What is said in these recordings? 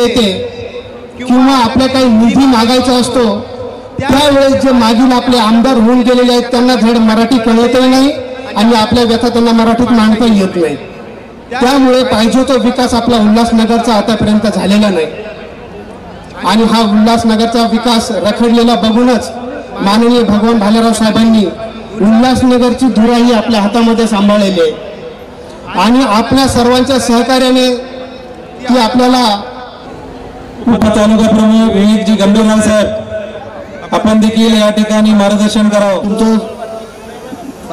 येते किंवा आपल्या काही निधी मागायचा असतो त्यावेळेस जे मागील आपले आमदार होऊन गेलेले आहेत त्यांना धड मराठी कळतही नाही आणि आपल्या व्यथा त्यांना मराठीत मांडता येत नाही। त्यामुळे पाहिजे तो विकास आपला उल्हासनगरचा आतापर्यंत झालेला नाही आणि हा उल्हासनगरचा विकास रखडलेला बघूनच माननीय भगवान भालेराव साहेबांनी उल्हासनगरची धुराई आपल्या हातामध्ये सांभाळलेली आहे आणि आपल्या सर्वांच्या सहकार्याने ती आपल्याला उपतालुका प्रमुख विवेकजी गंभीरराव साहेब आपण देखील या ठिकाणी मार्गदर्शन करावं। तुमचं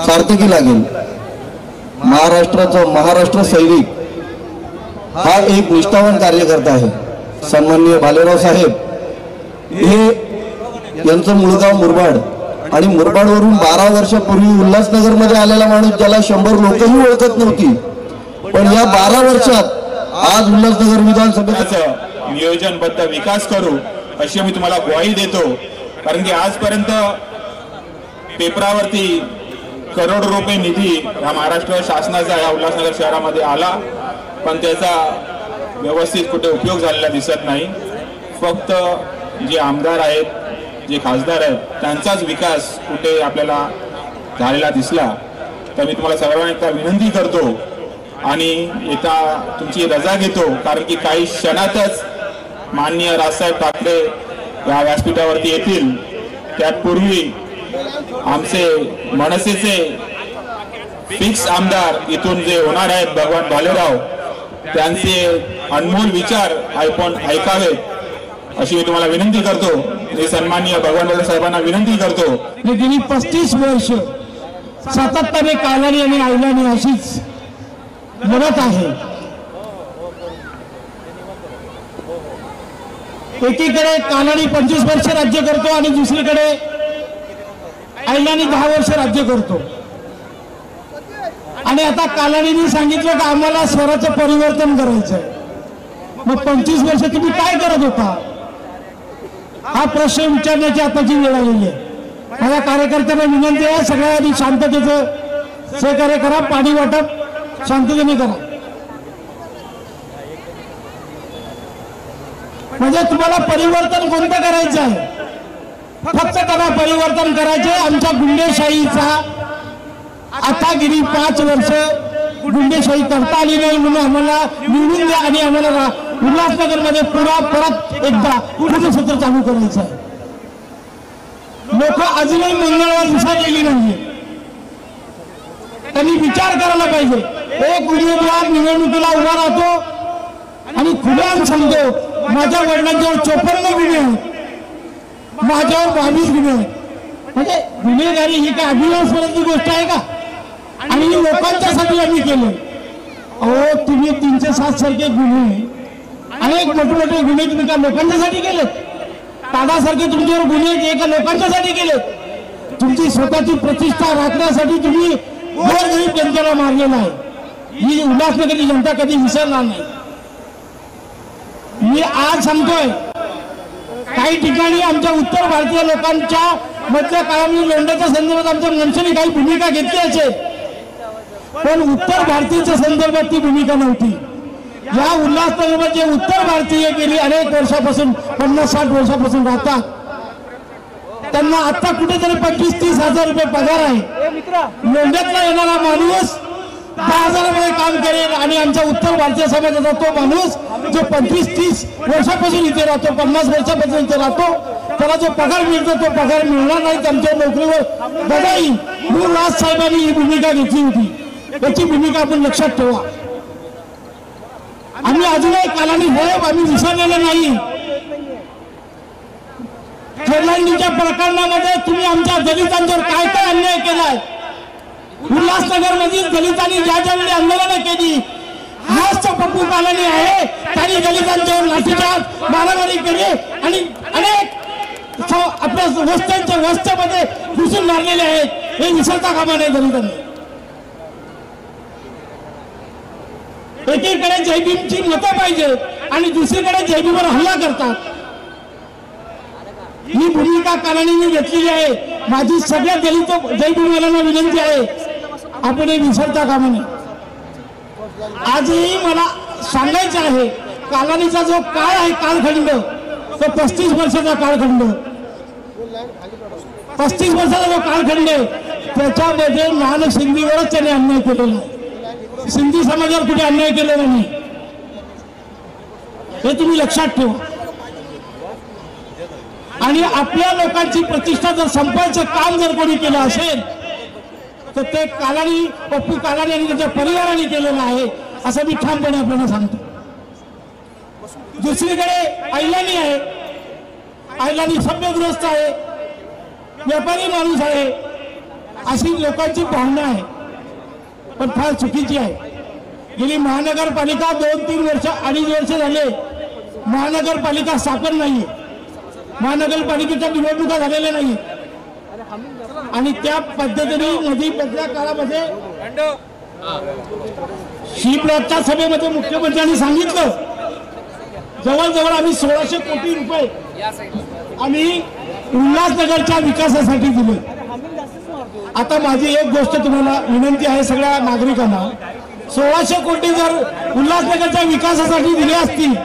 सार्थकी लागेल। महाराष्ट्र सैनिक हा एक निष्ठावान कार्यकर्ता आहे। सन्माननीय भालेराव साहेब हे यांचं मूळगाव मुरबाड आणि मुरबाडवरून 12 वर्षापूर्वी उल्हासनगर मध्ये आलेला माणूस ज्याला 100 लोकही ओळखत नव्हती, पण या 12 वर्षात आज उल्हासनगर विधानसभेचा नियोजनबद्ध विकास करू अशी मी तुम्हाला ग्वाही देतो। कारण की आजपर्यंत पेपरावरती करोड रुपये निधी या महाराष्ट्र शासनाचा या उल्हासनगर शहरामध्ये आला, पण त्याचा व्यवस्थित कुठे उपयोग झालेला दिसत नाही। फक्त जे आमदार आहेत, जे खासदार आहेत, त्यांचाच विकास कुठे आपल्याला झालेला दिसला। तर मी तुम्हाला सर्वांना एकदा विनंती करतो आणि येता तुमची रजा घेतो, कारण की काही क्षणातच माननीय राजसाहेब ठाकरे या व्यासपीठावरती येतील। त्यापूर्वी आमचे मनसेचे फिक्स आमदार इथून जे होणार आहेत भगवान भालेराव, त्यांचे अनमोल विचार आपण ऐकावेत अशी मी तुम्हाला विनंती करतो। मी सन्माननीय भगवान भालेराव साहेबांना विनंती करतो। गेली 35 वर्ष सातत्याने कालानी आणि आयलानी अशीच लढत आहे। एकीकडे कालानी 25 वर्ष राज्य करतो आणि दुसरीकडे आयलानी 10 वर्ष राज्य करतो आणि आता कालानीने सांगितलं की आम्हाला स्वराचं परिवर्तन करायचंय। मग 25 वर्ष तुम्ही काय करत होता हा प्रश्न विचारण्याची आताची वेळ आलेली आहे। माझ्या कार्यकर्त्यांना विनंती आहे, सगळ्यांनी शांततेचं सहकार्य करा, पाणी वाटप शांततेने करा। म्हणजे तुम्हाला परिवर्तन कोणतं करायचं आहे? फक्त त्यांना परिवर्तन करायचे। आमच्या गुंडेशाहीचा आतागिरी 5 वर्ष गुंडेशाही करता आली नाही म्हणून आम्हाला निवडून द्या आणि आम्हाला उल्हासनगर मध्ये परत एकदा सत्र चालू करायचं आहे। लोक अजूनही मंगळवार दिसायला नाहीये, त्यांनी विचार करायला पाहिजे। एक उमेदवार निवडणुकीला उभा राहतो आणि खुलेआम सांगतो माझ्या वडिलांच्यावर 54 गुन्हे आहेत, माझ्यावर 22 गुन्हे आहेत। म्हणजे गुन्हेगारी ही काय अभिमानास्पद गोष्ट आहे का? आणि लोकांच्यासाठी आम्ही केलं। अहो तुम्ही 307 सारखे गुन्हे, अनेक मोठे गुन्हे तुम्ही का लोकांच्यासाठी केलेत? दादासारखे तुमच्यावर गुन्हे एका लोकांच्यासाठी केलेत। तुमची स्वतःची प्रतिष्ठा राखण्यासाठी तुम्ही गोरगरीब जनतेला मारलेला आहे। ही उल्हासनगरची जनता कधी विसरणार नाही। मी आज सांगतोय, काही ठिकाणी आमच्या उत्तर भारतीय लोकांच्या मधल्या काळामध्ये लोंढ्याच्या संदर्भात आमच्या मनसेने काही भूमिका घेतली असेल, पण उत्तर भारतीयच्या संदर्भात ती भूमिका नव्हती। या उल्हासनगरमध्ये जे उत्तर भारतीय गेली अनेक वर्षापासून 50-60 वर्षापासून राहतात, त्यांना आता कुठेतरी 25-30 हजार रुपये पगार आहे। लोंढ्यातला येणारा माणूस 10,000 मध्ये काम करेल आणि आमच्या उत्तर भारतीय समाजाचा तो माणूस जो 25-30 वर्षापासून इथे राहतो, 50 वर्षापासून इथे राहतो, त्याला जो पगार मिळतो तो पगार मिळणार नाही। त्यांच्या नोकरीवर बघाई मूळ राज साहेबांनी ही भूमिका घेतली होती, याची भूमिका आपण लक्षात ठेवा। आम्ही अजूनही कालानी साहेब आम्ही विसरलेलं नाही। खेरलांडीच्या प्रकरणामध्ये तुम्ही आमच्या दलितांवर काय काय अन्याय केलाय? उल्हासनगर मधील दलितांनी ज्या ज्यावेळी आंदोलनं केली, हाच तो पप्पू कालानी आहे, त्यांनी दलितांच्यावर लाठीचार्ज मारामारी केली आणि अनेक आपल्या वस्त्यांच्या वस्त्यामध्ये घुसून मारलेले आहेत। हे विसरता कामा नये दलितांनी। एकीकडे जयभीमची मतं पाहिजे आणि दुसरीकडे जयभीमवर हल्ला करतात। ही भूमिका कालानीने घेतलेली आहे। माझी सगळ्या दलित जयभीमवाल्यांना विनंती आहे, आपण हे विसरता कामा नये। आजही मला सांगायचं आहे, कालानीचा जो काळ आहे कालखंड तो 35 वर्षाचा कालखंड, 35 वर्षाचा जो कालखंड आहे त्याच्यामध्ये मान सिंधीवरच त्याने अन्याय केलेला आहे. सिंधी समाजावर कुठे अन्याय केलेला नाही, हे तुम्ही लक्षात ठेवा. आणि आपल्या लोकांची प्रतिष्ठा जर संपायचं काम जर कोणी केलं असेल तर ते कालानी, पप्पू कालानी आणि त्याच्या परिवाराने केलेलं आहे असं मी ठामपणे आपल्याला सांगतो. दुसरीकडे अहिलानी आहे, अहिलानी सभ्यग्रस्त आहे, व्यापारी माणूस आहे, अशी लोकांची भावना आहे, पण फार चुकीची आहे. गेली महानगरपालिका 2-3 वर्ष 2.5 वर्ष झाले महानगरपालिका स्थापन नाहीये, महानगरपालिकेच्या निवडणुका झालेल्या नाही आणि त्या पद्धतीने मधल्या काळामध्ये शीपलॉटच्या सभेमध्ये मुख्यमंत्र्यांनी सांगितलं जवळजवळ आम्ही 1600 कोटी रुपये आम्ही उल्हासनगरच्या विकासासाठी दिले. आता माझी एक गोष्ट तुम्हाला विनंती आहे सगळ्या नागरिकांना, 1600 कोटी जर उल्हासनगरच्या विकासासाठी दिले असतील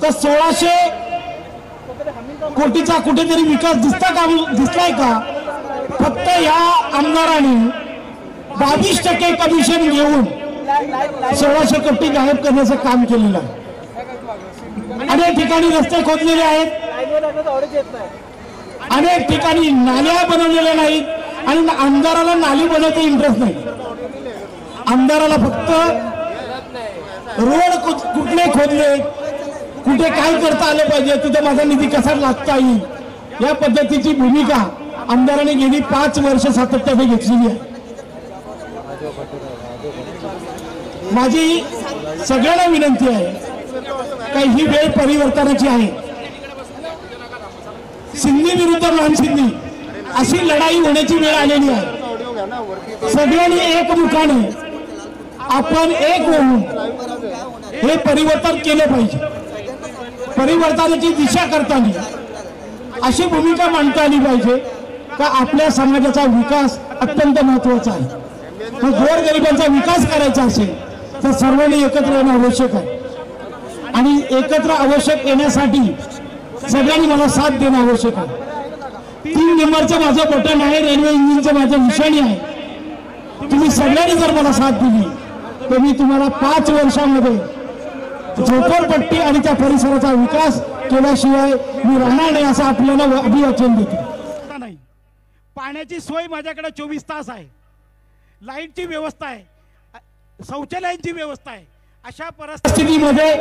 तर 1600 कोटीचा कुठेतरी विकास दिसलाय का? फक्त या आमदारांनी 22% कमिशन घेऊन 1600 कोटी गायब करण्याचं काम केलेलं आहे. अनेक ठिकाणी रस्ते खोदलेले आहेत, अनेक ठिकाणी नाल्या बनवलेल्या नाहीत आणि आमदाराला नाली बनवता इंटरेस्ट नाही. आमदाराला फक्त रोड कुठले खोदले, कुठे काय करता आलं पाहिजे, तिथे माझा निधी कसा लागता येईल या पद्धतीची भूमिका आमदारांनी गेली 5 वर्ष सातत्याने घेतलेली आहे. माझी सगळ्यांना विनंती आहे काही ही वेळ परिवर्तनाची आहे. सिंधी विरुद्ध नॉन सिंधी अशी लढाई होण्याची वेळ आलेली आहे. सगळ्यांनी एकमुखाने आपण एक होऊन हे परिवर्तन केलं पाहिजे. परिवर्तनाची दिशा करताना अशी भूमिका मांडता आली पाहिजे का आपल्या समाजाचा विकास अत्यंत महत्वाचा आहे. गोरगरिबांचा विकास करायचा असेल तर सर्वांनी एकत्र येणं आवश्यक आहे आणि एकत्र आवश्यक येण्यासाठी सगळ्यांनी मला साथ देणं आवश्यक आहे. 3 नंबरचं माझं बटन आहे, रेल्वे इंजिनचं माझं निशाणी आहे. तुम्ही सगळ्यांनी जर मला साथ दिली तर मी तुम्हाला 5 वर्षांमध्ये झोपडपट्टी आणि त्या परिसराचा विकास केल्याशिवाय मी राहणार नाही असं आपल्याला अभिवचन देतो. नाही, पाण्याची सोय माझ्याकडे 24 तास आहे, लाईटची व्यवस्था आहे, शौचालयांची व्यवस्था आहे. अशा परिस्थितीमध्ये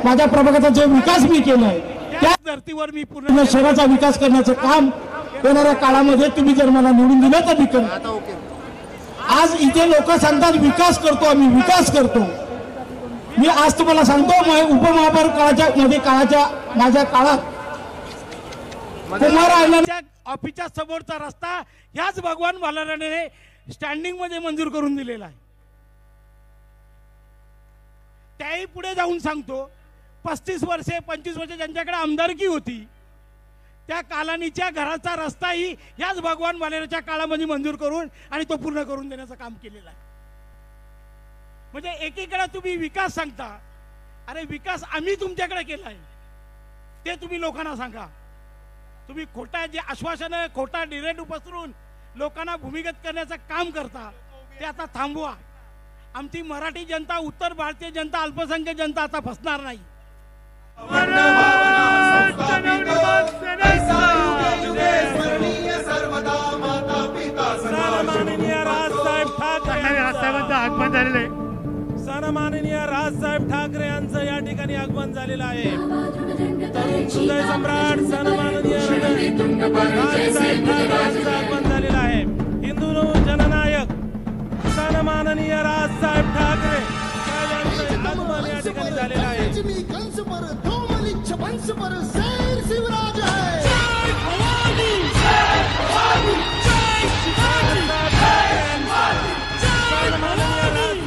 माझ्या प्रभागाचा जो विकास मी केलाय त्या धर्तीवर मी पूर्ण शहराचा विकास करण्याचं काम येणाऱ्या काळामध्ये तुम्ही जर मला निवडून दिलं तर मी करेन. आज इथे लोक सांगतात विकास करतो, आम्ही विकास करतो. मी आज तुम्हाला सांगतो उपमहापौर काळाच्या माझ्या काळात कुमार आयलंडच्या ऑफिसच्या समोरचा रस्ता ह्याच भगवान भालेरावाने स्टँडिंग मध्ये मंजूर करून दिलेला आहे. त्याही पुढे जाऊन सांगतो 35 वर्षे 25 वर्षे ज्यांच्याकडे आमदारकी होती त्या कालानीच्या घराचा रस्ताही ह्याच भगवान भालेरावाच्या काळामध्ये मंजूर करून आणि तो पूर्ण करून देण्याचं काम केलेलं आहे. म्हणजे एकीकडे तुम्ही विकास सांगता, अरे विकास आम्ही तुमच्याकडे केलाय ते तुम्ही लोकांना सांगा. तुम्ही खोटा जे आश्वासन खोटा डिरेक्ट पसरून लोकांना भूमिगत करण्याचं काम करता ते आता थांबवा. आमची मराठी जनता, उत्तर भारतीय जनता, अल्पसंख्याक जनता आता फसणार नाही. सन्माननीय राजसाहेब ठाकरे यांचं या ठिकाणी आगमन झालेलं आहे. हृदय सम्राट सन्माननीय राजसाहेब ठाकरे यांचं आगमन झालेलं आहे. हिंदू जननायक सन्माननीय राजसाहेब ठाकरे यांचं आगमन या ठिकाणी झालेलं आहे.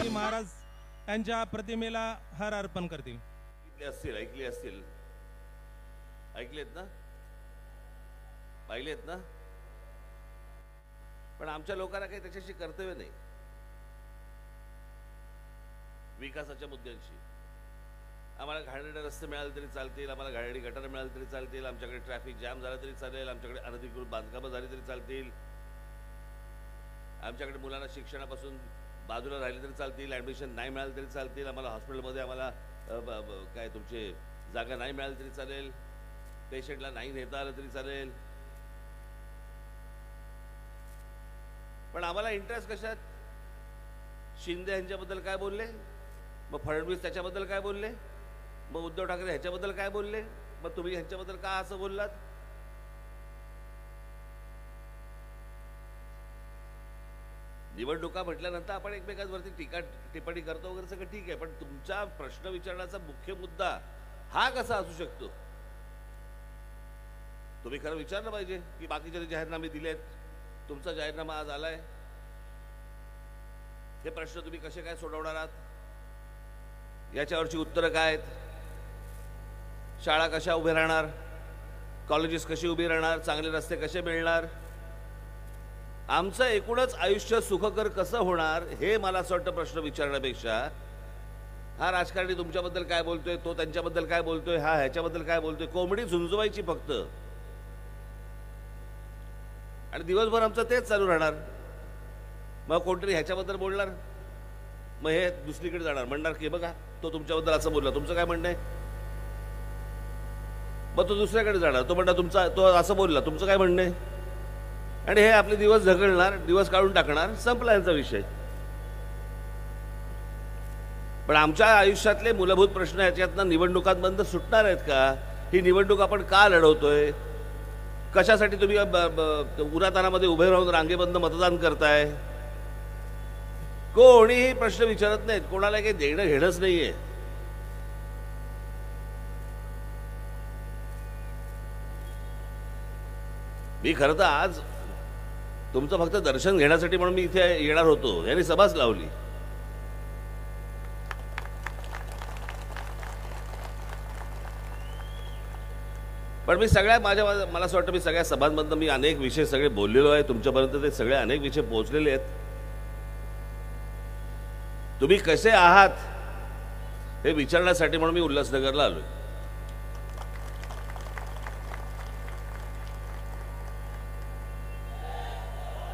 महाराज यांच्या प्रतिमेला हार अर्पण करतील. ऐकले असतील ऐकलेत ना, पाहिलेत ना. पण आमच्या लोकांना काही त्याच्याशी कर्तव्य नाही. विकासाच्या मुद्द्यांशी आम्हाला घाणेरडे रस्ते मिळाले तरी चालतील, आम्हाला घाणेरडी गटारं मिळाली तरी चालतील, आमच्याकडे ट्रॅफिक जॅम झाला तरी चालेल, आमच्याकडे अनधिकृत बांधकामं झाली तरी चालतील, आमच्याकडे मुलांना शिक्षणापासून बाजूला राहिले तरी चालतील, ॲडमिशन नाही मिळालं तरी चालतील, आम्हाला हॉस्पिटलमध्ये आम्हाला काय तुमचे जागा नाही मिळाली तरी चालेल, पेशंटला नाही नेता आलं तरी चालेल. पण आम्हाला इंटरेस्ट कशात? शिंदे यांच्याबद्दल काय बोलले, मग फडणवीस त्याच्याबद्दल काय बोलले, मग उद्धव ठाकरे ह्याच्याबद्दल काय बोलले, मग तुम्ही ह्यांच्याबद्दल का असं बोललात? निवडणुका म्हटल्यानंतर आपण एकमेकांवरती टीका टिप्पणी करतो वगैरे सगळं ठीक आहे, पण तुमचा प्रश्न विचारण्याचा मुख्य मुद्दा हा कसा असू शकतो? तुम्ही खरं विचारलं पाहिजे की बाकीचे जाहीरनामे दिलेत, तुमचा जाहीरनामा आज आलाय, हे प्रश्न तुम्ही कसे काय सोडवणार आहात, याच्यावरची उत्तरं काय आहेत? शाळा कशा उभे राहणार, कॉलेजेस कशी उभी राहणार, चांगले रस्ते कसे मिळणार, आमचं एकूणच आयुष्य सुखकर कसं होणार, हे मला असं वाटतं प्रश्न विचारण्यापेक्षा हा राजकारणी तुमच्याबद्दल काय बोलतोय, तो त्यांच्याबद्दल काय बोलतोय, हा ह्याच्याबद्दल काय बोलतोय, कोंबडी झुंजवायची फक्त, आणि दिवसभर आमचं तेच चालू राहणार. मग कोणतरी ह्याच्याबद्दल बोलणार, मग हे दुसरीकडे जाणार, म्हणणार की बघा तो तुमच्याबद्दल असं बोलला, तुमचं काय म्हणणं आहे, मग तो दुसऱ्याकडे जाणार, तो म्हणणार तुमचा तो असं बोलला, तुमचं काय म्हणणं आहे, आणि हे आपले दिवस झगडणार, दिवस काढून टाकणार, संपला यांचा विषय. पण आमच्या आयुष्यातले मूलभूत प्रश्न याच्यातनं निवडणुकांबद्दल सुटणार आहेत का? ही निवडणूक आपण का लढवतोय, कशासाठी तुम्ही उन्हातानामध्ये उभे राहून रांगेबंद मतदान करताय? कोणीही प्रश्न विचारत नाहीत, कोणाला काही देणं घेणंच नाहीये. मी खरं तर आज तुमचं फक्त दर्शन घेण्यासाठी म्हणून मी इथे येणार होतो, यांनी सभाच लावली. पण मी सगळ्या मला असं वाटतं मी सगळ्या सभांमधनं मी अनेक विषय सगळे बोललेलो आहे तुमच्यापर्यंत, ते सगळे अनेक विषय पोहोचलेले आहेत. तुम्ही कसे आहात हे विचारण्यासाठी म्हणून मी उल्हासनगरला आलोय.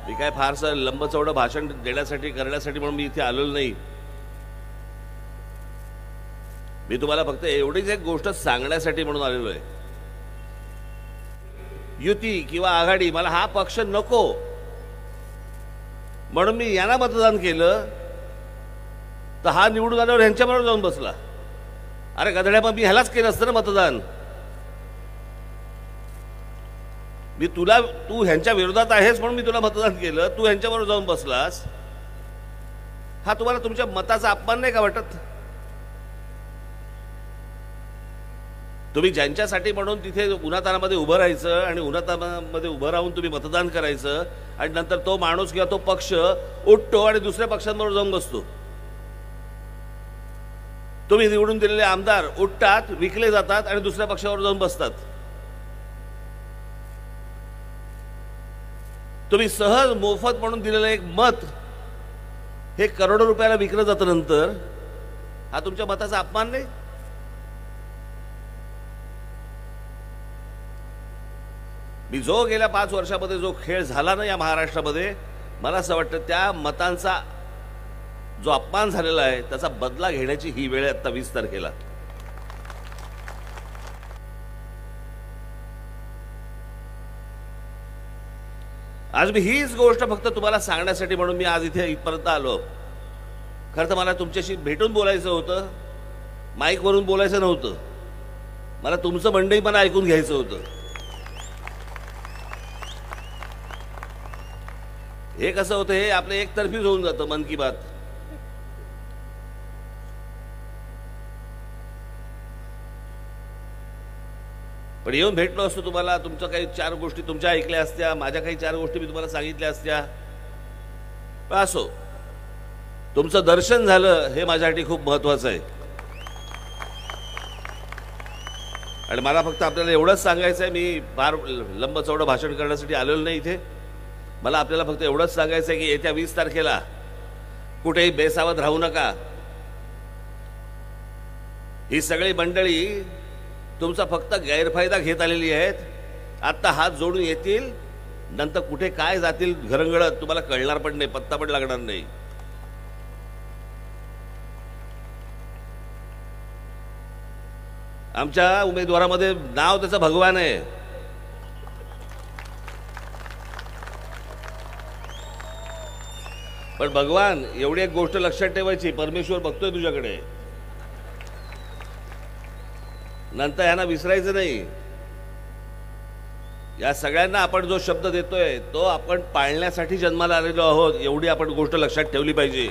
मी काय फारसं लंबचौडं भाषण देण्यासाठी करण्यासाठी म्हणून मी इथे आलेलो नाही. मी तुम्हाला फक्त एवढीच एक गोष्ट सांगण्यासाठी म्हणून आलेलो आहे, युती किंवा आघाडी मला हा पक्ष नको म्हणून मी यांना मतदान केलं, तर हा निवडून आल्यावर ह्यांच्याबरोबर जाऊन बसला. अरे गधड्या, मग मी ह्यालाच केलं असतं ना मतदान. मी तू ह्यांच्या विरोधात आहेस म्हणून मी तुला मतदान केलं, तू ह्यांच्याबरोबर जाऊन बसलास. हा तुम्हाला तुमच्या मताचा अपमान नाही का वाटत? तुम्ही ज्यांच्यासाठी म्हणून तिथे उन्हातानामध्ये उभं राहायचं आणि उन्हातानामध्ये उभं राहून तुम्ही मतदान करायचं, आणि नंतर तो माणूस किंवा तो पक्ष उठतो आणि दुसऱ्या पक्षांबरोबर जाऊन बसतो. तुम्ही निवडून दिलेले आमदार उठतात, विकले जातात आणि दुसऱ्या पक्षावर जाऊन बसतात. तुम्ही सहज मोफत म्हणून दिलेलं एक मत हे करोडो रुपयाला विकलं जातं नंतर, हा तुमच्या मताचा अपमान नाही? मी जो गेल्या 5 वर्षामध्ये जो खेळ झाला ना या महाराष्ट्रामध्ये, मला असं वाटतं त्या मतांचा जो अपमान झालेला आहे त्याचा बदला घेण्याची ही वेळ आता 20 तारखेला. आज मी हीच गोष्ट फक्त तुम्हाला सांगण्यासाठी म्हणून मी आज इथे इथपर्यंत आलो. खरं तर मला तुमच्याशी भेटून बोलायचं होतं, माईकवरून बोलायचं नव्हतं. मला तुमचं म्हणणंही मला ऐकून घ्यायचं होतं. हे कसं होतं, हे आपलं एकतर्फीच होऊन जातं मन की बात. पण येऊन भेटलो असतो तुम्हाला, तुमच्या काही 4 गोष्टी तुमच्या ऐकल्या असत्या, माझ्या काही 4 गोष्टी मी तुम्हाला सांगितल्या असत्या. असो, तुमचं दर्शन झालं हे माझ्यासाठी खूप महत्वाचं आहे. आणि मला फक्त आपल्याला एवढंच सांगायचं आहे, मी फार लंबचौडं भाषण करण्यासाठी आलेलो नाही इथे. मला आपल्याला फक्त एवढंच सांगायचं आहे की येत्या 20 तारखेला कुठेही बेसावध राहू नका. ही सगळी मंडळी तुमचा फक्त गैरफायदा घेत आलेली आहेत. आता हात जोडून येतील, नंतर कुठे काय जातील घरंगळत तुम्हाला कळणार पण नाही, पत्ता पण लागणार नाही. आमच्या उमेदवारामध्ये नाव त्याचं भगवान आहे. पण भगवान एवढी एक गोष्ट लक्षात ठेवायची, परमेश्वर बघतोय तुझ्याकडे, नंतर यांना विसरायचं नाही. या सगळ्यांना आपण जो शब्द देतोय तो आपण पाळण्यासाठी जन्माला आलेलो आहोत, एवढी आपण गोष्ट लक्षात ठेवली पाहिजे.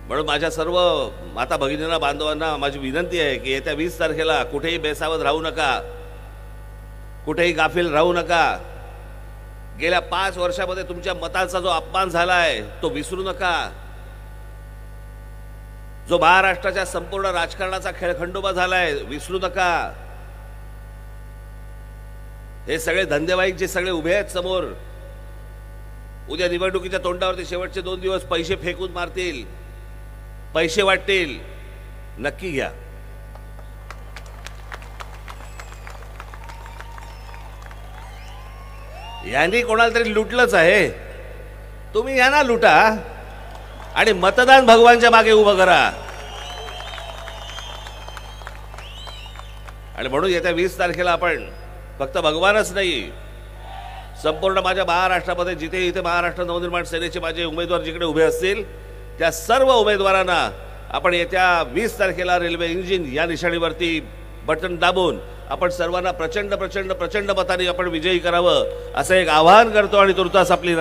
म्हणून माझ्या सर्व माता भगिनींना, बांधवांना माझी विनंती आहे की येत्या 20 तारखेला कुठेही बेसावध राहू नका, कुठेही गाफील राहू नका. गेल्या 5 वर्षामध्ये तुमच्या मताचा जो अपमान झाला आहे तो विसरू नका. जो महाराष्ट्राच्या संपूर्ण राजकारणाचा खेळखंडोबा झालाय विसरू नका. हे सगळे धंदेवाईक जे सगळे उभे आहेत समोर, उद्या निवडणुकीच्या तोंडावरती शेवटचे 2 दिवस पैसे फेकून मारतील, पैसे वाटतील, नक्की घ्या. यांनी कोणाला तरी लुटलंच आहे, तुम्ही यांना लुटा आणि मतदान भगवानच्या मागे उभं करा. आणि म्हणून येत्या 20 तारखेला आपण फक्त भगवानच नाही, संपूर्ण माझ्या महाराष्ट्रामध्ये जिथे इथे महाराष्ट्र नवनिर्माण सेनेचे माझे उमेदवार जिकडे उभे असतील त्या सर्व उमेदवारांना आपण येत्या 20 तारखेला रेल्वे इंजिन या निशाणीवरती बटन दाबून आपण सर्वांना प्रचंड प्रचंड प्रचंड मताने आपण विजयी करावं असं एक आवाहन करतो. आणि तुर्तास आपली